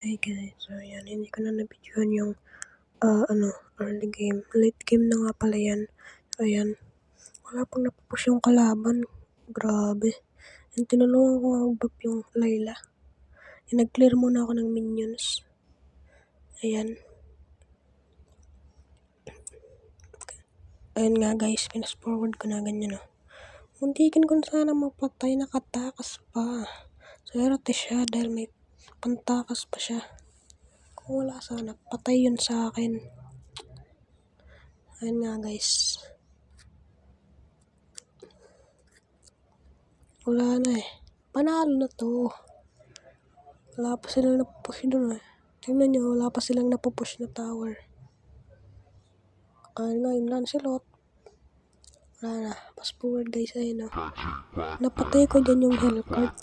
Hey guys, so yan, hindi ko na na-videohan yung early game. Late game na nga pala yan. So ayan, wala pang napupush yung kalaban. Grabe. Yung tinulungan ko nga mag-buff yung Layla. Yung nag-clear muna ako ng minions. Ayan. Ayan nga guys, pinas forward ko na ganyan Muntikin ko na sana mapatay, nakatakas pa. Swerte siya dahil may pantakas pa siya. Kung wala sana, patay yun sa akin. Ayan nga guys. Wala na Panalo na to. Wala pa silang napupush doon Tingnan nyo, wala pa silang napupush na tower. Ayan nga yung Lancelot. Wala na. Fast forward guys, ayun Napatay ko dyan yung Hellcurt.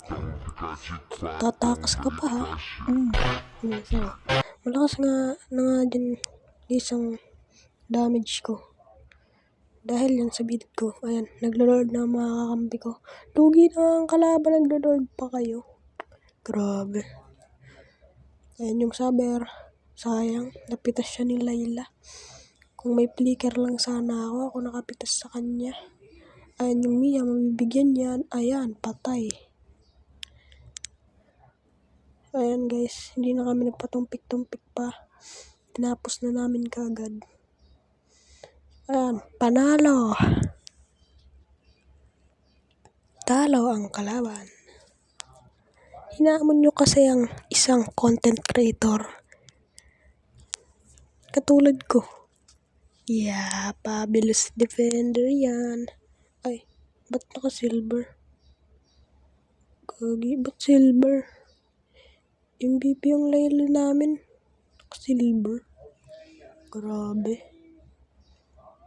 Tatakas ka pa So, malakas nga na nga dyan isang damage ko. Dahil yan sa bid ko. Ayan, naglo-lord na mga kakampi ko. Lugi na ang kalaban, naglo-lord pa kayo. Grabe. Ayan yung saber. Sayang, napitas siya ni Layla. Kung may flicker lang sana ako nakapitas sa kanya. Ayan yung Mia, mabibigyan yan. Ayan, patay. Ayan guys, hindi na kami nagpatumpik-tumpik pa. Tinapos na namin kaagad. Ayan, panalo. Talo ang kalaban. Hinaamon nyo kasi ang isang content creator. Katulad ko. Yeah, fabulous defender yan. Ay, ba't naka-silver? Gagi, ba't silver? MVP yung Layla namin. Naka-silver. Grabe.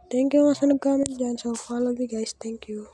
Thank you nga sa nag-comment dyan. So, follow me guys. Thank you.